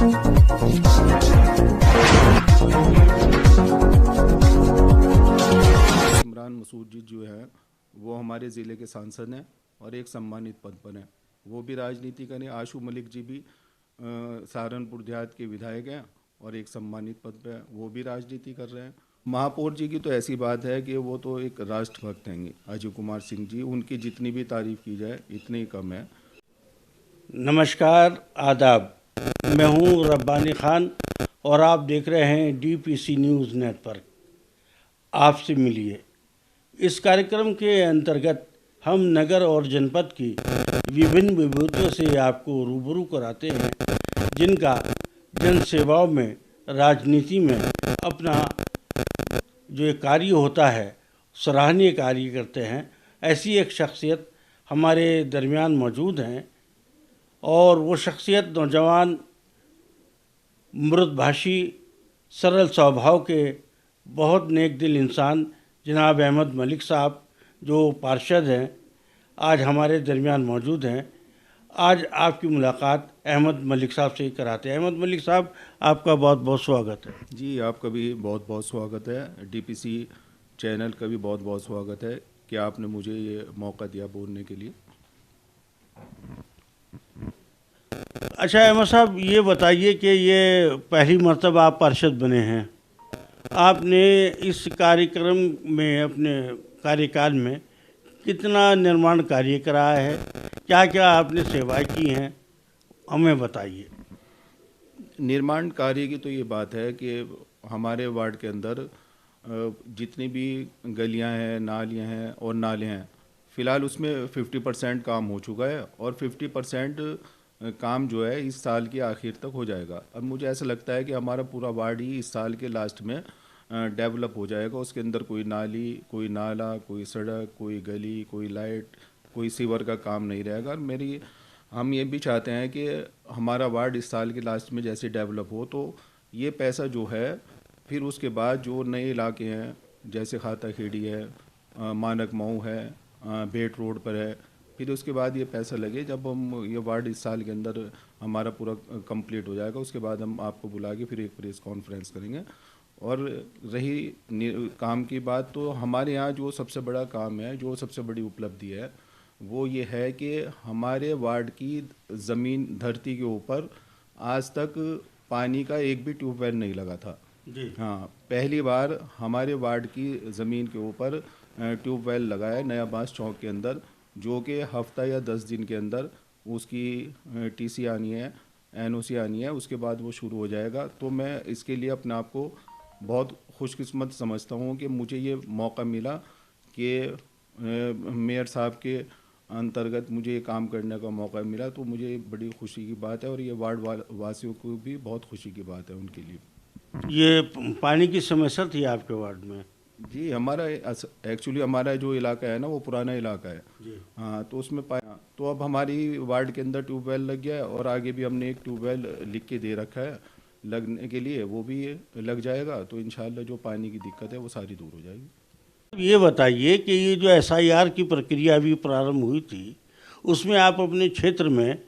इमरान मसूद जी जो है वो हमारे ज़िले के सांसद हैं और एक सम्मानित पद पर हैं। वो भी राजनीति करें। आशू मलिक जी भी सहारनपुर देहात के विधायक हैं और एक सम्मानित पद पे हैं, वो भी राजनीति कर रहे हैं। महापौर जी की तो ऐसी बात है कि वो तो एक राष्ट्रभक्त हैं, अजय कुमार सिंह जी। उनकी जितनी भी तारीफ़ की जाए इतनी ही कम है। नमस्कार, आदाब। मैं हूं रब्बानी खान और आप देख रहे हैं डीपीसी न्यूज़ नेटवर्क। आपसे मिलिए। इस कार्यक्रम के अंतर्गत हम नगर और जनपद की विभिन्न विभूतियों से आपको रूबरू कराते हैं, जिनका जन सेवाओं में, राजनीति में अपना जो एक कार्य होता है, सराहनीय कार्य करते हैं। ऐसी एक शख्सियत हमारे दरमियान मौजूद हैं और वो शख्सियत नौजवान, मृदभाषी, सरल स्वभाव के बहुत नेक दिल इंसान जनाब अहमद मलिक साहब, जो पार्षद हैं, आज हमारे दरमियान मौजूद हैं। आज आपकी मुलाकात अहमद मलिक साहब से ही कराते हैं। अहमद मलिक साहब, आपका बहुत बहुत स्वागत है। जी, आपका भी बहुत बहुत स्वागत है। डीपीसी चैनल का भी बहुत बहुत स्वागत है कि आपने मुझे ये मौका दिया बोलने के लिए। अच्छा अहमद साहब, ये बताइए कि ये पहली मर्तबा आप पार्षद बने हैं। आपने इस कार्यक्रम में, अपने कार्यकाल में कितना निर्माण कार्य कराया है, क्या क्या आपने सेवाएं की हैं, हमें बताइए। निर्माण कार्य की तो ये बात है कि हमारे वार्ड के अंदर जितनी भी गलियां हैं, नालियां हैं और नाले हैं, फ़िलहाल उसमें 50% काम हो चुका है और 50% काम जो है इस साल के आखिर तक हो जाएगा। अब मुझे ऐसा लगता है कि हमारा पूरा वार्ड ही इस साल के लास्ट में डेवलप हो जाएगा। उसके अंदर कोई नाली, कोई नाला, कोई सड़क, कोई गली, कोई लाइट, कोई सीवर का काम नहीं रहेगा। और हम ये भी चाहते हैं कि हमारा वार्ड इस साल के लास्ट में जैसे डेवलप हो, तो ये पैसा जो है फिर उसके बाद जो नए इलाके हैं जैसे खाता खेड़ी है, मानक मऊ है, बेट रोड पर है, फिर उसके बाद ये पैसा लगे। जब हम ये वार्ड इस साल के अंदर हमारा पूरा कंप्लीट हो जाएगा, उसके बाद हम आपको बुला के फिर एक प्रेस कॉन्फ्रेंस करेंगे। और रही काम की बात, तो हमारे यहाँ जो सबसे बड़ा काम है, जो सबसे बड़ी उपलब्धि है, वो ये है कि हमारे वार्ड की ज़मीन, धरती के ऊपर आज तक पानी का एक भी ट्यूबवेल नहीं लगा था जी। हाँ, पहली बार हमारे वार्ड की ज़मीन के ऊपर ट्यूबवेल लगा है नया बांस चौक के अंदर, जो कि हफ्ता या 10 दिन के अंदर उसकी टीसी आनी है, एनओसी आनी है, उसके बाद वो शुरू हो जाएगा। तो मैं इसके लिए अपने आप को बहुत खुशकिस्मत समझता हूँ कि मुझे ये मौका मिला कि मेयर साहब के अंतर्गत मुझे ये काम करने का मौका मिला। तो मुझे बड़ी खुशी की बात है और ये वार्ड वासियों को भी बहुत खुशी की बात है उनके लिए। ये पानी की समस्या थी आपके वार्ड में? जी, हमारा एक्चुअली हमारा जो इलाका है ना, वो पुराना इलाका है जी। हाँ, तो उसमें पाया, तो अब हमारी वार्ड के अंदर ट्यूबवेल लग गया है और आगे भी हमने एक ट्यूबवेल लिख के दे रखा है लगने के लिए, वो भी लग जाएगा। तो इंशाल्लाह जो पानी की दिक्कत है वो सारी दूर हो जाएगी। ये बताइए कि ये जो SIR की प्रक्रिया अभी प्रारंभ हुई थी, उसमें आप अपने क्षेत्र में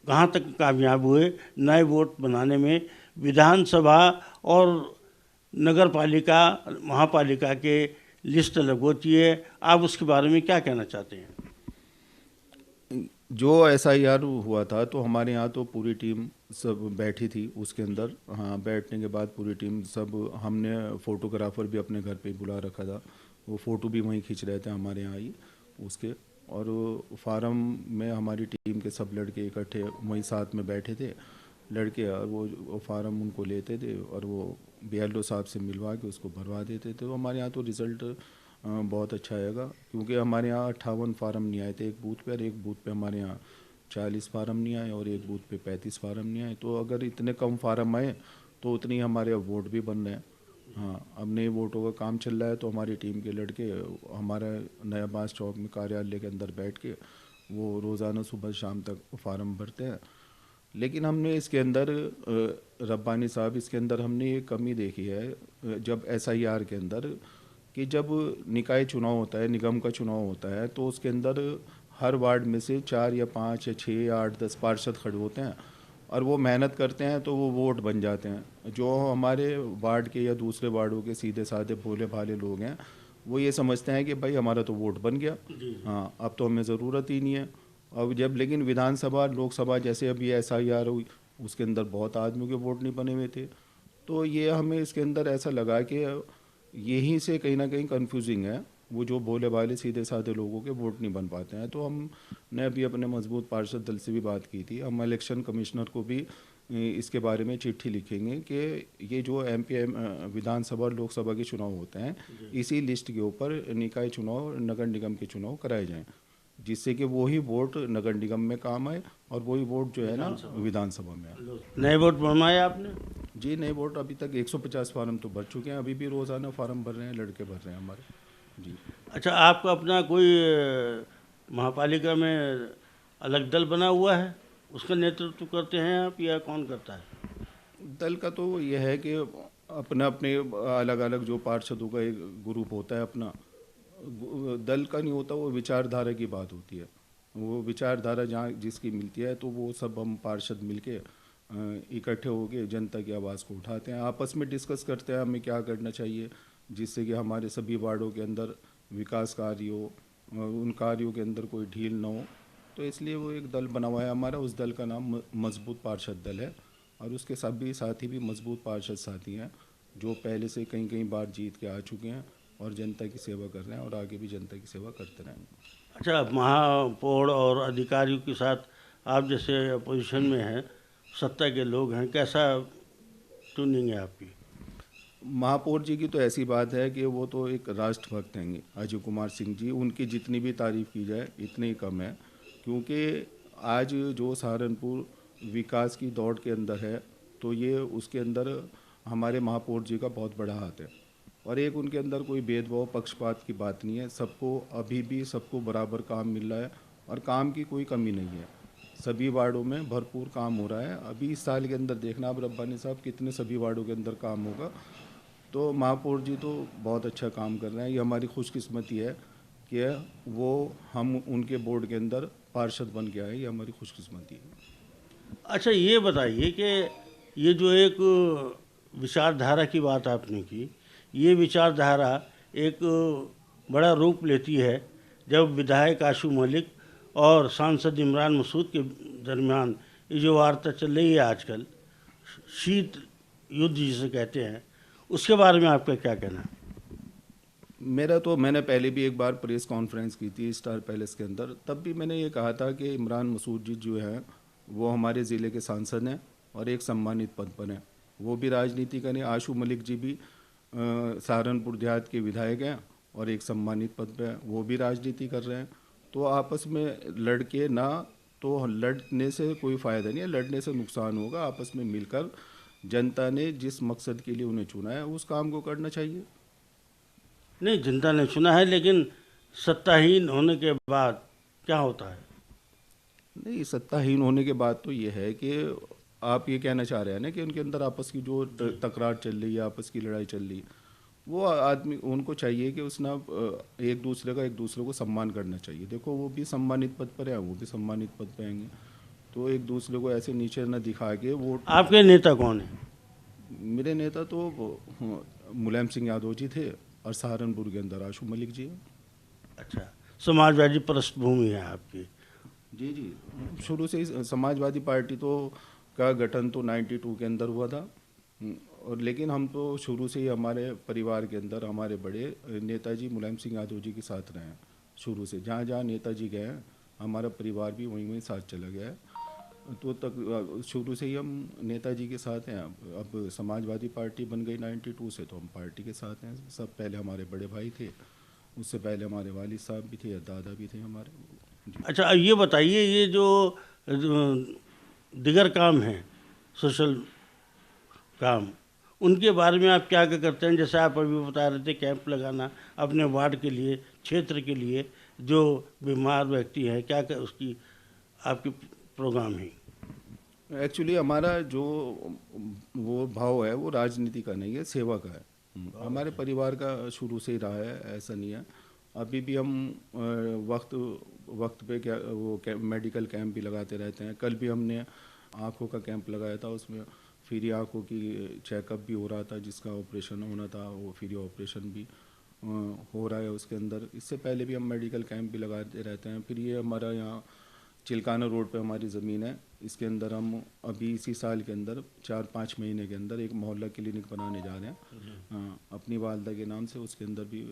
कहाँ तक कामयाब हुए नए वोट बनाने में? विधानसभा और नगर पालिका, महापालिका के लिस्ट अलग होती है, आप उसके बारे में क्या कहना चाहते हैं? जो SIR हुआ था तो हमारे यहाँ तो पूरी टीम सब बैठी थी उसके अंदर। हाँ, बैठने के बाद पूरी टीम सब, हमने फ़ोटोग्राफ़र भी अपने घर पे ही बुला रखा था, वो फ़ोटो भी वहीं खींच रहे थे हमारे यहाँ ही उसके। और फार्म में हमारी टीम के सब लड़के इकट्ठे वहीं साथ में बैठे थे लड़के, और वो फार्म उनको लेते थे और वो BLO साहब से मिलवा के उसको भरवा देते थे। तो हमारे यहाँ तो रिज़ल्ट बहुत अच्छा आएगा, क्योंकि हमारे यहाँ 58 फार्म नहीं आए थे एक बूथ पे, और एक बूथ पे हमारे यहाँ 40 फार्म नहीं आए और एक बूथ पे 35 फार्म नहीं आए। तो अगर इतने कम फार्म आए तो उतनी हमारे अब वोट भी बन रहे हैं। हाँ, अब नए वोटों का काम चल रहा है, तो हमारी टीम के लड़के हमारा नया बांस चौक में कार्यालय के अंदर बैठ के वो रोज़ाना सुबह शाम तक फार्म भरते हैं। लेकिन हमने इसके अंदर, रब्बानी साहब, इसके अंदर हमने ये कमी देखी है जब SIR के अंदर, कि जब निकाय चुनाव होता है, निगम का चुनाव होता है, तो उसके अंदर हर वार्ड में से 4 या 5 या 6 या 8 10 पार्षद खड़े होते हैं। और वो मेहनत करते हैं तो वो वोट बन जाते हैं। जो हमारे वार्ड के या दूसरे वार्डों के सीधे साधे भोले भाले लोग हैं, वो ये समझते हैं कि भाई हमारा तो वोट बन गया, हाँ अब तो हमें ज़रूरत ही नहीं है। अब जब लेकिन विधानसभा लोकसभा जैसे अभी SIR हुई, उसके अंदर बहुत आदमियों के वोट नहीं बने हुए थे। तो ये हमें इसके अंदर ऐसा लगा कि यहीं से कहीं ना कहीं कंफ्यूजिंग है, वो जो भोले भाले सीधे साधे लोगों के वोट नहीं बन पाते हैं। तो हमने अभी अपने मजबूत पार्षद दल से भी बात की थी, हम इलेक्शन कमिश्नर को भी इसके बारे में चिट्ठी लिखेंगे कि ये जो MP विधानसभा और लोकसभा के चुनाव होते हैं, इसी लिस्ट के ऊपर निकाय चुनाव, नगर निगम के चुनाव कराए जाएं, जिससे कि वही वोट नगर निगम में काम आए और वही वोट जो है ना विधानसभा में आए। नए वोट बनवाए आपने? जी, नए वोट अभी तक 150 फार्म तो भर चुके हैं, अभी भी रोज़ाना फार्म भर रहे हैं, लड़के भर रहे हैं हमारे। जी। अच्छा, आपका अपना कोई महापालिका में अलग दल बना हुआ है, उसका नेतृत्व करते हैं आप या कौन करता है? दल का तो यह है कि अपने अपने अलग अलग जो पार्षदों का एक ग्रुप होता है अपना, दल का नहीं होता, वो विचारधारा की बात होती है। वो विचारधारा जहाँ जिसकी मिलती है तो वो सब हम पार्षद मिलके इकट्ठे होके जनता की आवाज़ को उठाते हैं, आपस में डिस्कस करते हैं हमें क्या करना चाहिए, जिससे कि हमारे सभी वार्डों के अंदर विकास कार्य हो, उन कार्यों के अंदर कोई ढील ना हो। तो इसलिए वो एक दल बना हुआ है हमारा, उस दल का नाम मजबूत पार्षद दल है। और उसके सभी साथी भी मजबूत पार्षद साथी हैं, जो पहले से कई कई बार जीत के आ चुके हैं और जनता की सेवा कर रहे हैं और आगे भी जनता की सेवा करते रहेंगे। अच्छा, महापौर और अधिकारियों के साथ आप जैसे अपोजिशन में हैं, सत्ता के लोग हैं, कैसा ट्यूनिंग है आपकी? महापौर जी की तो ऐसी बात है कि वो तो एक राष्ट्रभक्त हैं, अजय कुमार सिंह जी, उनकी जितनी भी तारीफ़ की जाए इतनी कम है। क्योंकि आज जो सहारनपुर विकास की दौड़ के अंदर है, तो ये उसके अंदर हमारे महापौर जी का बहुत बड़ा हाथ है। और एक उनके अंदर कोई भेदभाव पक्षपात की बात नहीं है, सबको अभी भी सबको बराबर काम मिल रहा है और काम की कोई कमी नहीं है। सभी वार्डों में भरपूर काम हो रहा है। अभी इस साल के अंदर देखना आप रब्बानी साहब कितने सभी वार्डों के अंदर काम होगा। तो महापौर जी तो बहुत अच्छा काम कर रहे हैं, ये हमारी खुशकिस्मती है कि वो हम उनके बोर्ड के अंदर पार्षद बन के आए, ये हमारी खुशकिस्मती है। अच्छा, ये बताइए कि ये जो एक विचारधारा की बात आपने की, ये विचारधारा एक बड़ा रूप लेती है जब विधायक आशू मलिक और सांसद इमरान मसूद के दरमियान ये जो वार्ता चल रही है आजकल, शीत युद्ध जिसे कहते हैं, उसके बारे में आपका क्या कहना है? मैंने पहले भी एक बार प्रेस कॉन्फ्रेंस की थी स्टार पैलेस के अंदर, तब भी मैंने ये कहा था कि इमरान मसूद जी जो हैं वो हमारे ज़िले के सांसद हैं और एक सम्मानित पद पर हैं, वो भी राजनीति करें। आशू मलिक जी भी सहारनपुर देहात के विधायक हैं और एक सम्मानित पद पे हैं, वो भी राजनीति कर रहे हैं। तो आपस में लड़के ना, तो लड़ने से कोई फ़ायदा नहीं है, लड़ने से नुकसान होगा। आपस में मिलकर जनता ने जिस मकसद के लिए उन्हें चुना है उस काम को करना चाहिए। नहीं, जनता ने चुना है, लेकिन सत्ताहीन होने के बाद क्या होता है? नहीं, सत्ताहीन होने के बाद तो ये है कि आप ये कहना चाह रहे हैं ना कि उनके अंदर आपस की जो तकरार चल रही है, आपस की लड़ाई चल रही है, वो आदमी उनको चाहिए कि उसना एक दूसरे को सम्मान करना चाहिए। देखो वो भी सम्मानित पद पर है, वो भी सम्मानित पद पे आएंगे, तो एक दूसरे को ऐसे नीचे न दिखा के वो। आपके नेता कौन है? मेरे नेता तो मुलायम सिंह यादव जी थे और सहारनपुर के अंदर आशू मलिक जी हैं। अच्छा, समाजवादी पृष्ठभूमि है आपकी? जी जी, शुरू से ही समाजवादी पार्टी तो का गठन तो 92 के अंदर हुआ था। और लेकिन हम तो शुरू से ही हमारे परिवार के अंदर हमारे बड़े नेताजी मुलायम सिंह यादव जी के साथ रहे हैं। शुरू से जहाँ जहाँ नेताजी गए हैं हमारा परिवार भी वहीं वहीं साथ चला गया है। तो तक शुरू से ही हम नेताजी के साथ हैं। अब समाजवादी पार्टी बन गई 92 से, तो हम पार्टी के साथ हैं सब। पहले हमारे बड़े भाई थे, उससे पहले हमारे वालिद साहब भी थे, दादा भी थे हमारे जी। अच्छा, अब ये बताइए, ये जो दिगर काम हैं, सोशल काम, उनके बारे में आप क्या क्या करते हैं? जैसे आप अभी बता रहे थे कैंप लगाना अपने वार्ड के लिए, क्षेत्र के लिए, जो बीमार व्यक्ति है, क्या क्या उसकी आपकी प्रोग्राम है? एक्चुअली हमारा जो वो भाव है वो राजनीति का नहीं है, सेवा का है। हमारे परिवार का शुरू से ही रहा है, ऐसा नहीं है। अभी भी हम वक्त वक्त पे क्या वो मेडिकल कैंप भी लगाते रहते हैं। कल भी हमने आँखों का कैंप लगाया था, उसमें फ्री आँखों की चेकअप भी हो रहा था, जिसका ऑपरेशन होना था वो फ्री ऑपरेशन भी हो रहा है उसके अंदर। इससे पहले भी हम मेडिकल कैंप भी लगाते रहते हैं। फिर ये हमारा यहाँ चिल्काना रोड पे हमारी ज़मीन है, इसके अंदर हम अभी इसी साल के अंदर 4-5 महीने के अंदर एक मोहल्ला क्लिनिक बनाने जा रहे हैं अपनी वालदा के नाम से। उसके अंदर भी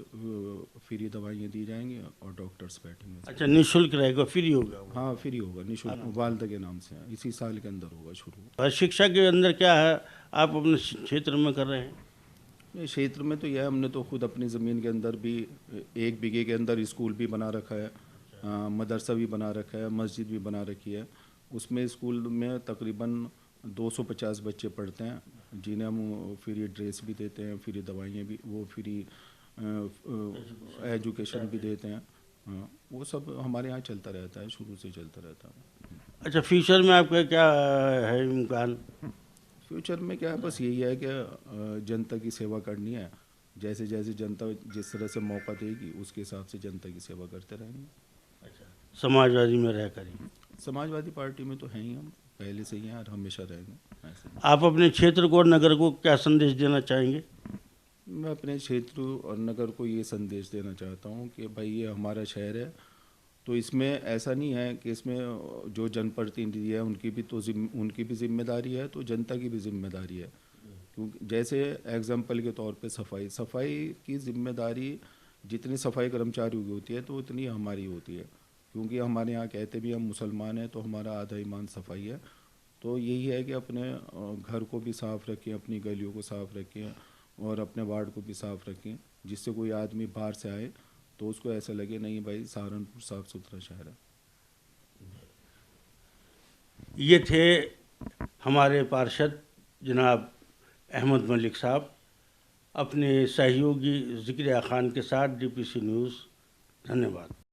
फ्री दवाइयाँ दी जाएंगी और डॉक्टर्स बैठेंगे। अच्छा, निःशुल्क रहेगा, फ्री होगा वो? हाँ, फ्री होगा, निःशुल्क, वालदा के नाम से इसी साल के अंदर होगा शुरू। और शिक्षा के अंदर क्या है आप अपने क्षेत्र में कर रहे हैं? ये क्षेत्र में तो यह है, हमने तो खुद अपनी ज़मीन के अंदर भी 1 बीघे के अंदर स्कूल भी बना रखा है, मदरसा भी बना रखा है, मस्जिद भी बना रखी है। उसमें स्कूल में तकरीबन 250 बच्चे पढ़ते हैं, जिन्हें हम फ्री ड्रेस भी देते हैं, फ्री दवाइयाँ भी, वो फ्री एजुकेशन भी देते हैं। वो सब हमारे यहाँ चलता रहता है, शुरू से चलता रहता है। अच्छा, फ्यूचर में आपका क्या है इम्कान? फ्यूचर में क्या है, बस यही है कि जनता की सेवा करनी है। जैसे जैसे जनता जिस तरह से मौका देगी उसके हिसाब से जनता की सेवा करते रहेंगे। अच्छा, समाजवादी में रह कर ही? समाजवादी पार्टी में तो हैं ही हम, पहले से ही हैं और हमेशा रहेंगे ऐसे। आप अपने क्षेत्र को और नगर को क्या संदेश देना चाहेंगे? मैं अपने क्षेत्र और नगर को ये संदेश देना चाहता हूँ कि भाई ये हमारा शहर है, तो इसमें ऐसा नहीं है कि इसमें जो जनप्रतिनिधि है उनकी भी जिम्मेदारी है, तो जनता की भी जिम्मेदारी है। क्योंकि जैसे एग्जाम्पल के तौर पे सफाई की जिम्मेदारी जितनी सफाई कर्मचारियों की होती है तो उतनी हमारी होती है। क्योंकि हमारे यहाँ कहते भी हम मुसलमान हैं, तो हमारा आधा ईमान सफाई है। तो यही है कि अपने घर को भी साफ़ रखें, अपनी गलियों को साफ़ रखें और अपने वार्ड को भी साफ़ रखें, जिससे कोई आदमी बाहर से आए तो उसको ऐसा लगे नहीं भाई सहारनपुर साफ़ सुथरा शहर है। ये थे हमारे पार्षद जनाब अहमद मलिक साहब अपने सहयोगी ज़िक्रिया खान के साथ डीपीसी न्यूज़। धन्यवाद।